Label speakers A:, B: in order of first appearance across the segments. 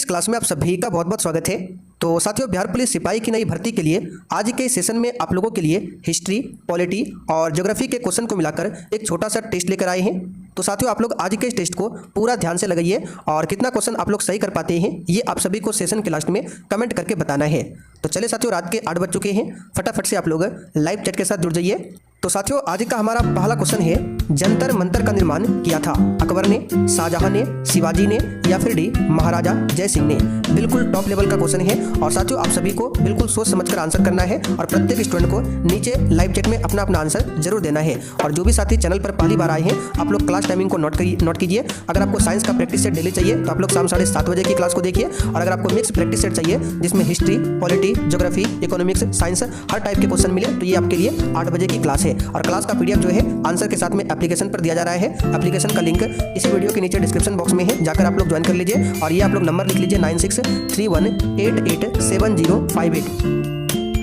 A: इस क्लास में आप सभी का बहुत बहुत स्वागत है। तो साथियों, बिहार पुलिस सिपाही की नई भर्ती के लिए आज के सेशन में आप लोगों के लिए हिस्ट्री, पॉलिटी और ज्योग्राफी के क्वेश्चन को मिलाकर एक छोटा सा टेस्ट लेकर आए हैं। तो साथियों, आप लोग आज के इस टेस्ट को पूरा ध्यान से लगाइए और कितना क्वेश्चन आप लोग सही कर पाते हैं ये आप सभी को सेशन के लास्ट में कमेंट करके बताना है। तो चलिए साथियों, रात के 8 बज चुके हैं, फटाफट से आप लोग लाइव चैट के साथ जुड़ जाइए। तो साथियों, आज का हमारा पहला क्वेश्चन है, जंतर मंतर का निर्माण किया था अकबर ने, शाहजहां ने, शिवाजी ने या फिर डी महाराजा जय सिंह ने। बिल्कुल टॉप लेवल का क्वेश्चन है और साथियों आप सभी को बिल्कुल सोच समझकर आंसर करना है और प्रत्येक स्टूडेंट को नीचे लाइव चैट में अपना अपना आंसर जरूर देना है। और जो भी साथी चैनल पर पहली बार आए हैं, आप लोग क्लास टाइमिंग को नोट कीजिए। अगर आपको साइंस का प्रैक्टिस सेट डेली चाहिए तो आप लोग शाम 7:30 बजे की क्लास को देखिए, और अगर आपको मिक्स प्रैक्टिस सेट चाहिए जिसमें history, polity, geography, economics, science हर टाइप के क्वेश्चन मिले, तो ये आपके लिए 8 बजे की क्लास है। और क्लास का पीडीएफ जो है आंसर के साथ में एप्लीकेशन पर दिया जा रहा है। एप्लीकेशन का लिंक इसी वीडियो के नीचे डिस्क्रिप्शन बॉक्स में है, जाकर आप लोग ज्वाइन कर लीजिए। और ये आप लोग नंबर लिख लीजिए 9631887058।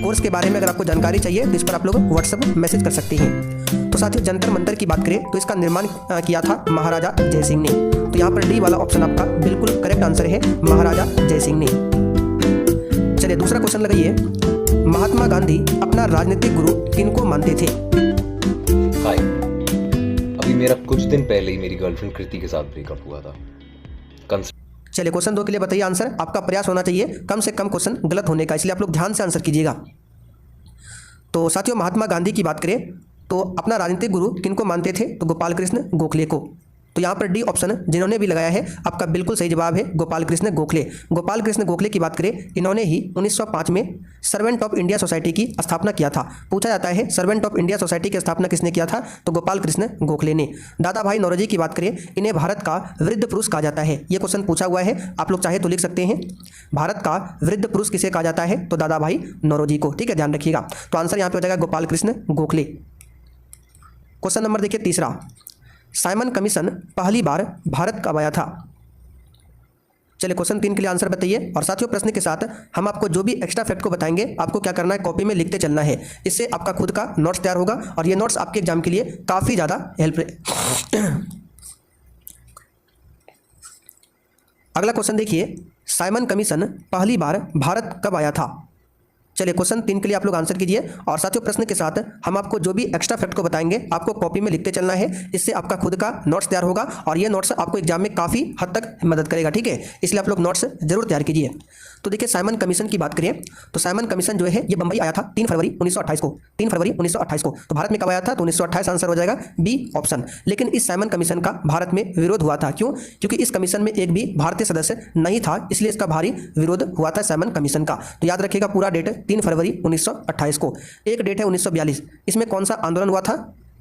A: कोर्स के बारे में अगर आपको जानकारी चाहिए तो इस पर आप लोग व्हाट्सएप मैसेज कर सकते हैं। तो साथियों, जंतर मंतर की बात करें तो इसका निर्माण किया था महाराजा जय सिंह ने। तो यहाँ पर डी वाला ऑप्शन आपका बिल्कुल करेक्ट आंसर है, महाराजा जय सिंह ने। चलिए दूसरा क्वेश्चन लगाइए, महात्मा गांधी अपना राजनीतिक गुरु किनको मानते थे?
B: हाय, अभी मेरा कुछ दिन पहले ही मेरी गर्लफ्रेंड कृति के साथ ब्रेकअप हुआ था।
A: चलिए क्वेश्चन 2 के लिए बताइए आंसर। आपका प्रयास होना चाहिए कम से कम क्वेश्चन गलत होने का, इसलिए आप लोग ध्यान से आंसर कीजिएगा। तो साथियों, महात्मा गांधी की बात करें तो अपना राजनीतिक गुरु किनको मानते थे? तो गोपाल कृष्ण गोखले को। तो यहाँ पर डी ऑप्शन जिन्होंने भी लगाया है आपका बिल्कुल सही जवाब है, गोपाल कृष्ण गोखले। गोपाल कृष्ण गोखले की बात करें, इन्होंने ही 1905 में सर्वेंट ऑफ इंडिया सोसाइटी की स्थापना किया था। पूछा जाता है सर्वेंट ऑफ इंडिया सोसाइटी की स्थापना किसने किया था? तो गोपाल कृष्ण गोखले ने। दादा भाई नौरोजी की बात करें, इन्हें भारत का वृद्ध पुरुष कहा जाता है। ये क्वेश्चन पूछा हुआ है, आप लोग चाहे तो लिख सकते हैं, भारत का वृद्ध पुरुष किसे कहा जाता है? तो दादा भाई नौरोजी को। ठीक है, ध्यान रखिएगा। तो आंसर यहाँ पे हो जाएगा गोपाल कृष्ण गोखले। क्वेश्चन नंबर देखिए तीसरा, साइमन कमीशन पहली बार भारत कब आया था? चलिए क्वेश्चन 3 के लिए आंसर बताइए। और साथियों, प्रश्न के साथ हम आपको जो भी एक्स्ट्रा फैक्ट को बताएंगे आपको क्या करना है, कॉपी में लिखते चलना है। इससे आपका खुद का नोट्स तैयार होगा और ये नोट्स आपके एग्जाम के लिए काफ़ी ज़्यादा हेल्प। अगला क्वेश्चन देखिए, साइमन कमीशन पहली बार भारत कब आया था? चलिए क्वेश्चन 3 के लिए आप लोग आंसर कीजिए। और साथियों, प्रश्न के साथ हम आपको जो भी एक्स्ट्रा फैक्ट को बताएंगे आपको कॉपी में लिखते चलना है। इससे आपका खुद का नोट्स तैयार होगा और ये नोट्स आपको एग्जाम में काफ़ी हद तक मदद करेगा। ठीक है, इसलिए आप लोग नोट्स जरूर तैयार कीजिए। तो देखिए, साइमन कमीशन की बात करें तो साइमन कमीशन जो है ये बंबई आया था 3 फरवरी 1928 को। 3 फरवरी 1928 को। तो भारत में कब आया था? तो 1928 आंसर हो जाएगा बी ऑप्शन। लेकिन इस साइमन कमीशन का भारत में विरोध हुआ था। क्यों? क्योंकि इस कमीशन में एक भी भारतीय सदस्य नहीं था, इसलिए इसका भारी विरोध हुआ था साइमन कमीशन का। तो याद रखिएगा पूरा डेट 3 फरवरी 1928 को। एक डेट है 1942। इसमें कौन सा आंदोलन हुआ था?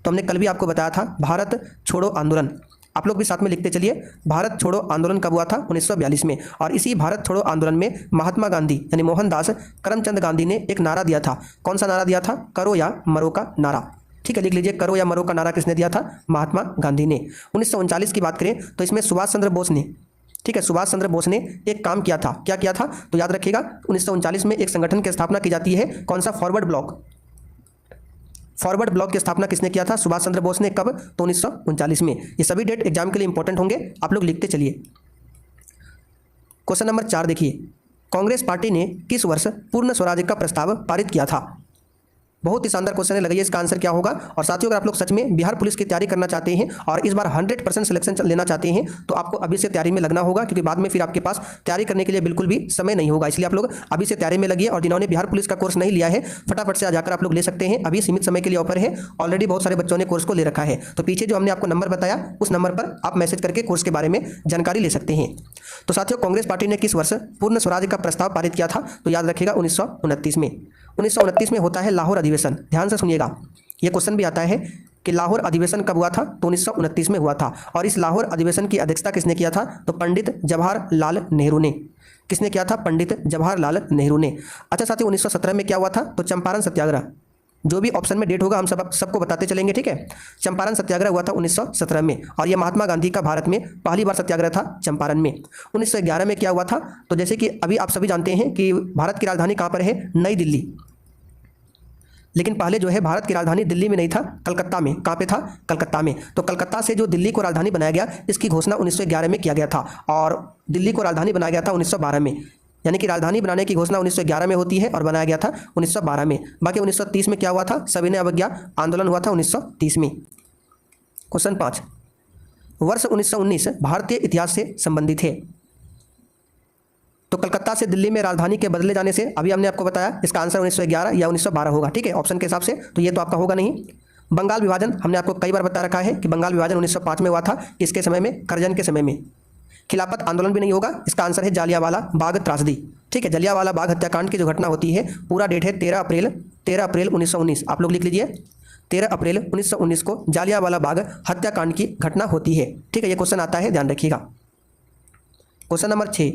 A: तो हमने कल भी आपको बताया था, भारत छोड़ो आंदोलन। आप लोग भी साथ में लिखते चलिए, भारत छोड़ो आंदोलन कब हुआ था? 1942 में। और इसी भारत छोड़ो आंदोलन में महात्मा गांधी यानी मोहनदास करमचंद गांधी ने एक नारा दिया था। कौन सा नारा दिया था? करो या मरो का नारा। ठीक है, लिख लीजिए, करो या मरो का नारा किसने दिया था? महात्मा गांधी ने। 1939 की बात करें तो इसमें सुभाष चंद्र बोस ने, ठीक है, सुभाष चंद्र बोस ने एक काम किया था। क्या किया था? तो याद रखिएगा 1939 में एक संगठन की स्थापना की जाती है। कौन सा? Forward block. फॉरवर्ड ब्लॉक की स्थापना किसने किया था? सुभाष चंद्र बोस ने। कब? तो 1939 में। ये सभी डेट एग्जाम के लिए इंपॉर्टेंट होंगे, आप लोग लिखते चलिए। क्वेश्चन नंबर 4 देखिए, कांग्रेस पार्टी ने किस वर्ष पूर्ण स्वराज्य का प्रस्ताव पारित किया था? बहुत ही शानदार क्वेश्चन है, लगाइए इसका आंसर क्या होगा। और साथियों, अगर आप लोग सच में बिहार पुलिस की तैयारी करना चाहते हैं और इस बार 100% सिलेक्शन लेना चाहते हैं तो आपको अभी से तैयारी में लगना होगा, क्योंकि बाद में फिर आपके पास तैयारी करने के लिए बिल्कुल भी समय नहीं होगा। इसलिए आप लोग अभी से तैयारी में लगिए। और जिन्होंने बिहार पुलिस का कोर्स नहीं लिया है फटाफट से जाकर आप लोग ले सकते हैं, अभी सीमित समय के लिए ऑफर है। ऑलरेडी बहुत सारे बच्चों ने कोर्स को ले रखा है। तो पीछे जो हमने आपको नंबर बताया उस नंबर पर आप मैसेज करके कोर्स के बारे में जानकारी ले सकते हैं। तो साथियों, कांग्रेस पार्टी ने किस वर्ष पूर्ण स्वराज्य का प्रस्ताव पारित किया था? तो याद रखिएगा 1929 में। 1929 में होता है लाहौर अधिवेशन। ध्यान से सुनिएगा, यह क्वेश्चन भी आता है कि लाहौर अधिवेशन कब हुआ था? तो 1929 में हुआ था। और इस लाहौर अधिवेशन की अध्यक्षता किसने किया था? तो पंडित जवाहरलाल नेहरू ने। किसने किया था? पंडित जवाहरलाल नेहरू ने। अच्छा साथियों, 1917 में क्या हुआ था? तो चंपारण सत्याग्रह। जो भी ऑप्शन में डेट होगा हम सबको बताते चलेंगे। ठीक है, चंपारण सत्याग्रह हुआ था 1917 में। और यह महात्मा गांधी का भारत में पहली बार सत्याग्रह था चंपारण में। 1911 में क्या हुआ था? तो जैसे कि अभी आप सभी जानते हैं कि भारत की राजधानी कहाँ पर है? नई दिल्ली। लेकिन पहले जो है भारत की राजधानी दिल्ली में नहीं था, कलकत्ता में। कहाँ पे था? कलकत्ता में। तो कलकत्ता से जो दिल्ली को राजधानी बनाया गया, इसकी घोषणा 1911 में किया गया था और दिल्ली को राजधानी बनाया गया था 1912 में। यानी कि राजधानी बनाने की घोषणा 1911 में होती है और बनाया गया था 1912 में। बाकी 1930 में क्या हुआ था? सविनय अवज्ञा आंदोलन हुआ था 1930 में। क्वेश्चन 5, वर्ष 1919 भारतीय इतिहास से संबंधित है। तो कलकत्ता से दिल्ली में राजधानी के बदले जाने से, अभी हमने आपको बताया, इसका आंसर 1911 या 1912 होगा। ठीक है, ऑप्शन के हिसाब से तो ये तो आपका होगा नहीं। बंगाल विभाजन हमने आपको कई बार बता रखा है कि बंगाल विभाजन 1905 में हुआ था। किसके समय में? करजन के समय में। खिलाफत आंदोलन भी नहीं होगा, इसका आंसर है जालियांवाला बाग त्रासदी। ठीक है, जालियांवाला बाग हत्याकांड की जो घटना होती है, पूरा डेट है 13 अप्रैल 1919। आप लोग लिख लीजिए, 13 अप्रैल 1919 को जालियांवाला बाग हत्याकांड की घटना होती है। ठीक है, ये क्वेश्चन आता है, ध्यान रखिएगा। क्वेश्चन नंबर 6,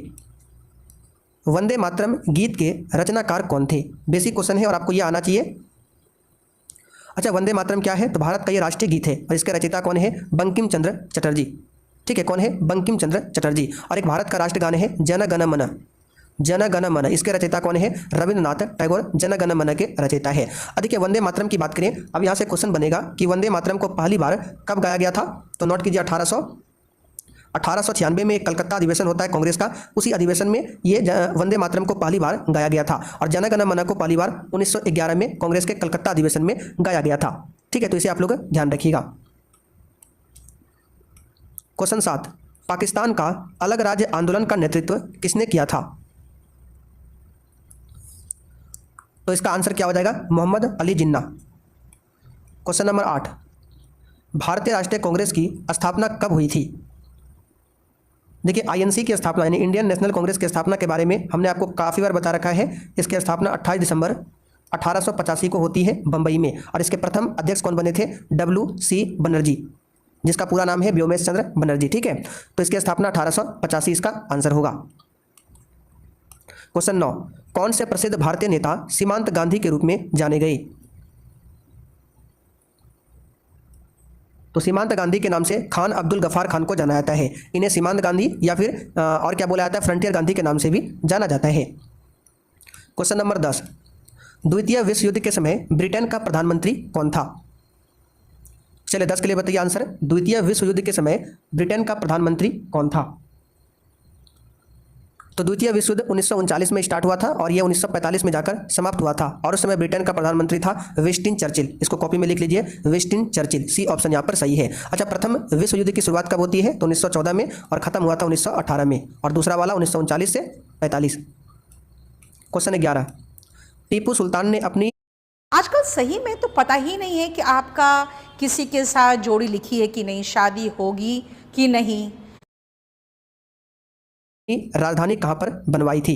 A: वंदे मातरम गीत के रचनाकार कौन थे? बेसिक क्वेश्चन है और आपको ये आना चाहिए। अच्छा, वंदे मातरम क्या है? तो भारत का ये राष्ट्रीय गीत है और इसके रचयिता कौन है? बंकिम चंद्र चटर्जी। ठीक है, कौन है? बंकिम चंद्र चटर्जी। और एक भारत का राष्ट्रगान है जन गण मन। जन गण मन, इसके रचयिता कौन है? रविन्द्रनाथ टैगोर जन गण मन के रचयिता है। देखिए, वंदे मातरम की बात करें, अब यहाँ से क्वेश्चन बनेगा कि वंदे मातरम को पहली बार कब गाया गया था? तो नोट कीजिए, 1896 में एक कलकत्ता अधिवेशन होता है कांग्रेस का। उसी अधिवेशन में ये वंदे मातरम को पहली बार गाया गया था और जन गण मन को पहली बार 1911 में कांग्रेस के कलकत्ता अधिवेशन में गाया गया था। ठीक है, तो इसे आप लोग ध्यान रखिएगा। क्वेश्चन 7, पाकिस्तान का अलग राज्य आंदोलन का नेतृत्व किसने किया था? तो इसका आंसर क्या हो जाएगा? मोहम्मद अली जिन्ना। क्वेश्चन नंबर 8, भारतीय राष्ट्रीय कांग्रेस की स्थापना कब हुई थी? देखिए, आईएनसी की स्थापना यानी इंडियन नेशनल कांग्रेस की स्थापना के बारे में हमने आपको काफ़ी बार बता रखा है। इसकी स्थापना 28 दिसंबर 1885 को होती है बंबई में और इसके प्रथम अध्यक्ष कौन बने थे? WC बनर्जी, जिसका पूरा नाम है व्योमेश चंद्र बनर्जी। ठीक है, तो इसकी स्थापना 1885 इसका आंसर होगा। क्वेश्चन 9, कौन से प्रसिद्ध भारतीय नेता सीमांत गांधी के रूप में जाने गए? तो सीमांत गांधी के नाम से खान अब्दुल गफ्फार खान को जाना जाता है। इन्हें सीमांत गांधी या फिर और क्या बोला जाता है? फ्रंटियर गांधी के नाम से भी जाना जाता है। क्वेश्चन नंबर 10, द्वितीय विश्व युद्ध के समय ब्रिटेन का प्रधानमंत्री कौन था? चलिए 10 के लिए बताइए आंसर। द्वितीय विश्व युद्ध के समय ब्रिटेन का प्रधानमंत्री कौन था? तो द्वितीय विश्व युद्ध 1939 में स्टार्ट हुआ था और यह 1945 में जाकर समाप्त हुआ था और उस समय ब्रिटेन का प्रधानमंत्री था विंस्टन चर्चिल। इसको कॉपी में लिख लीजिए, विंस्टन चर्चिल। सी ऑप्शन यहाँ पर सही है। अच्छा, प्रथम विश्व युद्ध की शुरुआत कब होती है? तो 1914 में और खत्म हुआ था 1918 में और दूसरा वाला 1939 से 45। क्वेश्चन 11, टीपू सुल्तान ने अपनी
C: आजकल सही में तो पता ही नहीं है कि आपका किसी के साथ जोड़ी लिखी है कि नहीं, शादी होगी कि नहीं।
A: राजधानी कहाँ पर बनवाई थी?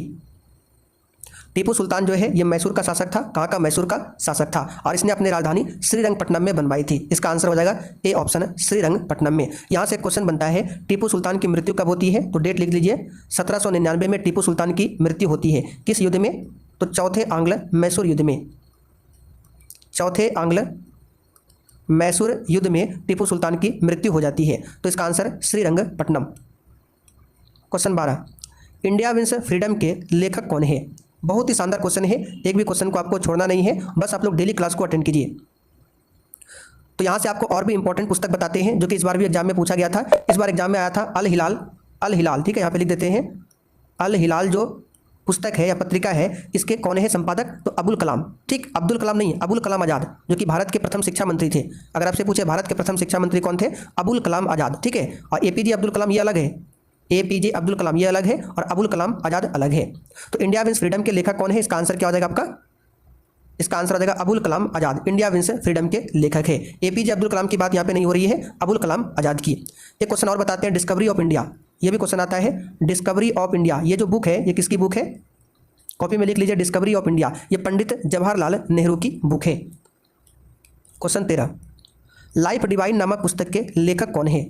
A: टीपू सुल्तान जो है ये मैसूर का शासक था। कहाँ का? मैसूर का शासक था और इसने अपनी राजधानी श्रीरंगपट्टनम में बनवाई थी। इसका आंसर हो जाएगा ए ऑप्शन, श्रीरंगपट्टनम में। यहाँ से क्वेश्चन बनता है टीपू सुल्तान की मृत्यु कब होती है? तो डेट लिख लीजिए, 1799 में टीपू सुल्तान की मृत्यु होती है। किस युद्ध में? तो चौथे आंग्ल मैसूर युद्ध में। चौथे आंग्ल मैसूर युद्ध में टीपू सुल्तान की मृत्यु हो जाती है। तो इसका answer Srirangapatnam. Question 12, India wins freedom के लेखक कौन है? बहुत ही शानदार क्वेश्चन है, एक भी क्वेश्चन को आपको छोड़ना नहीं है, बस आप लोग डेली क्लास को अटेंड कीजिए। तो यहाँ से आपको और भी इंपॉर्टेंट पुस्तक बताते हैं जो कि इस बार भी एग्जाम में पूछा गया था। इस बार एग्जाम में आया था अल हिलाल। अल हिलाल, ठीक है, यहाँ पे लिख देते हैं अल हिलाल। जो पुस्तक है या पत्रिका है, इसके कौन है संपादक? तो अबुल कलाम। ठीक, अब्दुल कलाम नहीं, अबुल कलाम आज़ाद, जो कि भारत के प्रथम शिक्षा मंत्री थे। अगर आपसे पूछे भारत के प्रथम शिक्षा मंत्री कौन थे? अबुल कलाम आज़ाद। ठीक है, और APJ अब्दुल कलाम ये अलग है, APJ अब्दुल कलाम ये अलग है और अबुल कलाम आज़ाद अलग है। तो इंडिया विंस फ्रीडम के लेखक कौन है? इसका आंसर क्या हो जाएगा आपका? इसका आंसर हो जाएगा Abul Kalam Azad. India wins freedom के लेखक है। APJ अब्दुल कलाम की बात यहाँ पे नहीं हो रही है, अबुल कलाम आज़ाद की। एक क्वेश्चन और बताते हैं, डिस्कवरी ऑफ इंडिया। ये भी क्वेश्चन आता है, डिस्कवरी ऑफ इंडिया। ये जो बुक है ये किसकी बुक है? कॉपी में लिख लीजिए, डिस्कवरी ऑफ इंडिया। ये पंडित जवाहरलाल नेहरू की बुक है। क्वेश्चन 13, लाइफ डिवाइन नामक पुस्तक के लेखक कौन है?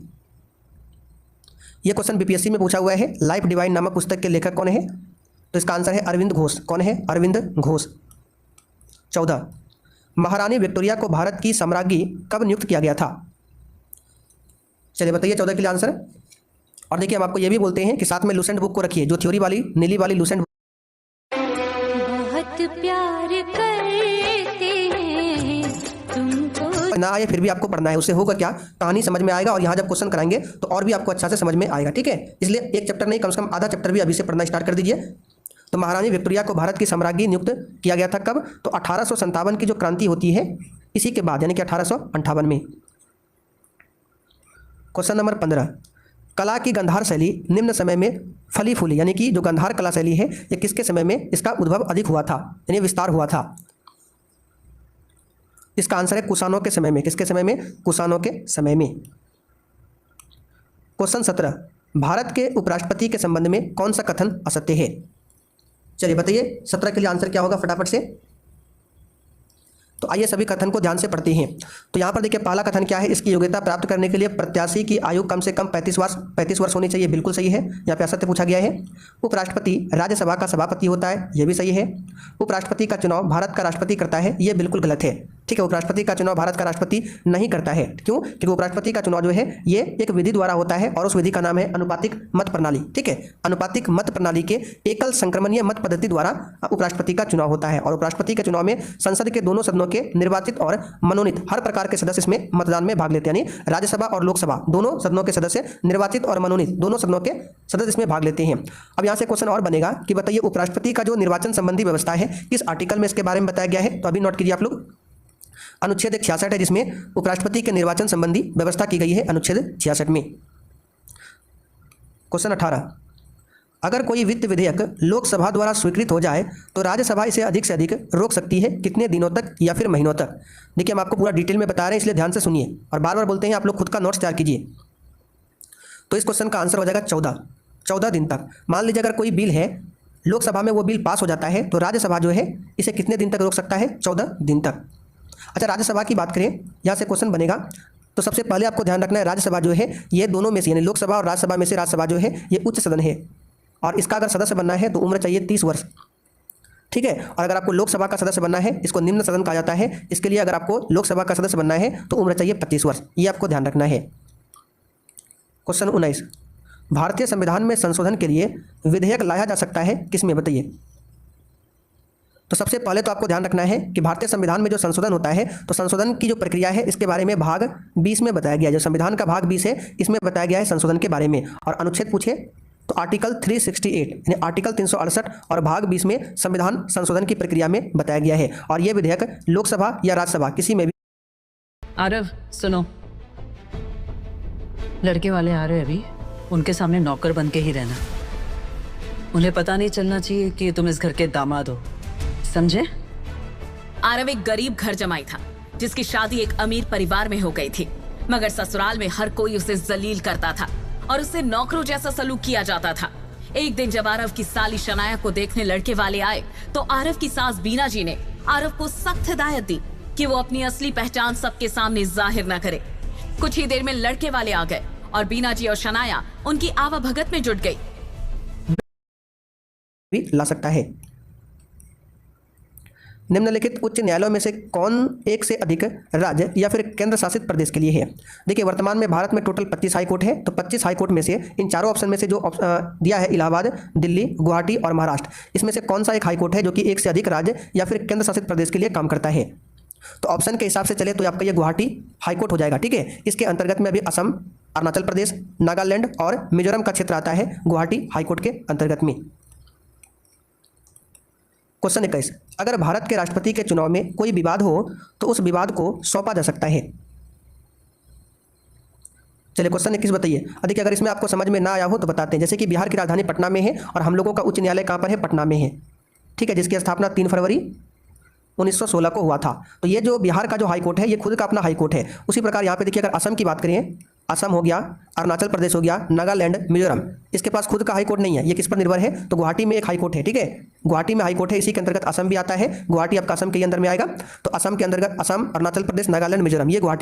A: यह क्वेश्चन BPSC में पूछा हुआ है, लाइफ डिवाइन नामक पुस्तक के लेखक कौन है? तो इसका आंसर है अरविंद घोष। कौन है? अरविंद घोष। 14, महारानी विक्टोरिया को भारत की सम्राज्ञी कब नियुक्त किया गया था? चलिए बताइए 14 के लिए आंसर। और देखिए, हम आपको ये भी बोलते हैं कि साथ में लूसेंट बुक को रखिए, जो थ्योरी वाली नीली वाली लूसेंट।
D: बहुत प्यार करते हैं
A: ना आए फिर भी आपको पढ़ना है, उससे होगा क्या, कहानी समझ में आएगा और यहाँ जब क्वेश्चन कराएंगे तो और भी आपको अच्छा से समझ में आएगा। ठीक है, इसलिए एक चैप्टर नहीं, कम से कम आधा चैप्टर भी अभी से पढ़ना स्टार्ट कर दीजिए। तो महारानी विक्टोरिया को भारत की सम्राज्ञी नियुक्त किया गया था कब, तो 1857 की जो क्रांति होती है इसी के बाद, यानी कि 1858 में। क्वेश्चन नंबर 15, कला की गंधार शैली निम्न समय में फली फूली, यानी कि जो गंधार कला शैली है ये किसके समय में इसका उद्भव अधिक हुआ था, यानी विस्तार हुआ था। इसका आंसर है कुषाणों के समय में। किसके समय में, कुषाणों के समय में। क्वेश्चन 17, भारत के उपराष्ट्रपति के संबंध में कौन सा कथन असत्य है। चलिए बताइए 17 के लिए आंसर क्या होगा फटाफट से। तो आइए सभी कथन को ध्यान से पढ़ते हैं। तो यहाँ पर देखिए पहला कथन क्या है, इसकी योग्यता प्राप्त करने के लिए प्रत्याशी की आयु कम से कम 35 वर्ष होनी चाहिए, बिल्कुल सही है, यहाँ पे असत्य पूछा गया है। उपराष्ट्रपति राज्यसभा का सभापति होता है, यह भी सही है। उपराष्ट्रपति का चुनाव भारत का राष्ट्रपति करता है, यह बिल्कुल गलत है। ठीक है, उपराष्ट्रपति का चुनाव भारत का राष्ट्रपति नहीं करता है। क्यों, क्योंकि उपराष्ट्रपति का चुनाव जो है ये एक विधि द्वारा होता है और उस विधि का नाम है अनुपातिक मत प्रणाली। ठीक है, अनुपातिक मत प्रणाली के एकल संक्रमणीय मत पद्धति द्वारा उपराष्ट्रपति का चुनाव होता है और उपराष्ट्रपति के चुनाव में संसद के दोनों सदनों के निर्वाचित और मनोनीत हर प्रकार के सदस्य इसमें मतदान में भाग लेते हैं, यानी राज्यसभा और लोकसभा दोनों सदनों के सदस्य, निर्वाचित और मनोनीत दोनों सदनों के सदस्य इसमें भाग लेते हैं। अब यहाँ से क्वेश्चन और बनेगा कि बताइए उपराष्ट्रपति का जो निर्वाचन संबंधी व्यवस्था है किस आर्टिकल में इसके बारे में बताया गया है। तो अभी नोट कीजिए आप लोग, अनुच्छेद 66 है जिसमें उपराष्ट्रपति के निर्वाचन संबंधी व्यवस्था की गई है, अनुच्छेद 66 में। क्वेश्चन 18, अगर कोई वित्त विधेयक लोकसभा द्वारा स्वीकृत हो जाए तो राज्यसभा इसे अधिक से अधिक रोक सकती है कितने दिनों तक या फिर महीनों तक। देखिए हम आपको पूरा डिटेल में बता रहे हैं, इसलिए ध्यान से सुनिए और बार बार बोलते हैं आप लोग खुद का नोट्स तैयार कीजिए। तो इस क्वेश्चन का आंसर हो जाएगा 14 दिन तक। मान लीजिए अगर कोई बिल है, लोकसभा में वो बिल पास हो जाता है तो राज्यसभा जो है इसे कितने दिन तक रोक सकता है, 14 दिन तक। अच्छा, राज्यसभा की बात करें, यहाँ से क्वेश्चन बनेगा तो सबसे पहले आपको ध्यान रखना है राज्यसभा जो है ये दोनों में से, यानी लोकसभा और राज्यसभा में से राज्यसभा जो है ये उच्च सदन है और इसका अगर सदस्य बनना है तो उम्र चाहिए 30 वर्ष। ठीक है, और अगर आपको लोकसभा का सदस्य बनना है, इसको निम्न सदन कहा जाता है, इसके लिए अगर आपको लोकसभा का सदस्य बनना है तो उम्र चाहिए 25 वर्ष, ये आपको ध्यान रखना है। क्वेश्चन 19, भारतीय संविधान में संशोधन के लिए विधेयक लाया जा सकता है किसमें, बताइए। तो सबसे पहले तो आपको ध्यान रखना है कि भारतीय संविधान में जो संशोधन होता है तो संशोधन की जो प्रक्रिया है इसके बारे में भाग 20 में बताया गया है। जो संविधान का भाग 20 है इसमें बताया गया है संशोधन के बारे में। और अनुच्छेद पूछे तो आर्टिकल 368 यानी आर्टिकल 368 और भाग 20 में संविधान संशोधन की प्रक्रिया में बताया गया है और यह विधेयक लोकसभा या राज्यसभा किसी में भी।
D: आरव सुनो, लड़के वाले आ रहे हैं अभी, उनके सामने नौकर बन के ही रहना। उन्हें पता नहीं चलना चाहिए कि तुम इस घर के दामाद हो, समझे।
E: आरव एक गरीब घर जमाई था जिसकी शादी एक अमीर परिवार में हो गई थी, मगर ससुराल में हर कोई उसे जलील करता था और उससे नौकरों जैसा सलूक किया जाता था। एक दिन जब आरव की साली शनाया को देखने लड़के वाले आए तो आरव की सास बीना जी ने आरव को सख्त हिदायत दी कि वो अपनी असली पहचान सबके सामने जाहिर न करे। कुछ ही देर में लड़के वाले आ गए और बीना जी और शनाया उनकी आवाभगत में जुट गई।
A: भी ला सकता है। निम्नलिखित उच्च न्यायालयों में से कौन एक से अधिक राज्य या फिर केंद्र शासित प्रदेश के लिए है। देखिए वर्तमान में भारत में टोटल 25 हाईकोर्ट है, तो 25 हाईकोर्ट में से इन चारों ऑप्शन में से जो दिया है इलाहाबाद, दिल्ली, गुवाहाटी और महाराष्ट्र, इसमें से कौन सा एक हाईकोर्ट है जो कि एक से अधिक राज्य या फिर केंद्र शासित प्रदेश के लिए काम करता है। तो ऑप्शन के हिसाब से चले तो आपका ये गुवाहाटी हाईकोर्ट हो जाएगा। ठीक है, इसके अंतर्गत में अभी असम, अरुणाचल प्रदेश, नागालैंड और मिजोरम का क्षेत्र आता है गुवाहाटी हाईकोर्ट के अंतर्गत में। क्वेश्चन 21, अगर भारत के राष्ट्रपति के चुनाव में कोई विवाद हो तो उस विवाद को सौंपा जा सकता है। चलिए क्वेश्चन 21 बताइए। देखिए अगर इसमें आपको समझ में ना आया हो तो बताते हैं। जैसे कि बिहार की राजधानी पटना में है और हम लोगों का उच्च न्यायालय कहाँ पर है, पटना में है। ठीक है, जिसकी स्थापना 3 फरवरी 1916 को हुआ था। तो ये जो बिहार का जो हाईकोर्ट है ये खुद का अपना हाईकोर्ट है। उसी प्रकार यहाँ पे देखिए अगर असम की बात करें, असम हो गया, अरुणाचल प्रदेश हो गया, नागालैंड, मिजोरम, इसके पास खुद का हाईकोर्ट नहीं है। ये किस पर निर्भर है, तो गुवाहाटी में एक हाईकोर्ट है। ठीक है, गुवाहाटी में हाईकोर्ट है, इसी के अंतर्गत असम भी आता है। गुवाहाटी आपका असम के अंदर में आएगा। तो असम के अंतर्गत असम, अरुणाचल प्रदेश, नागालैंड, मिजोरम, ये गुवाहाटी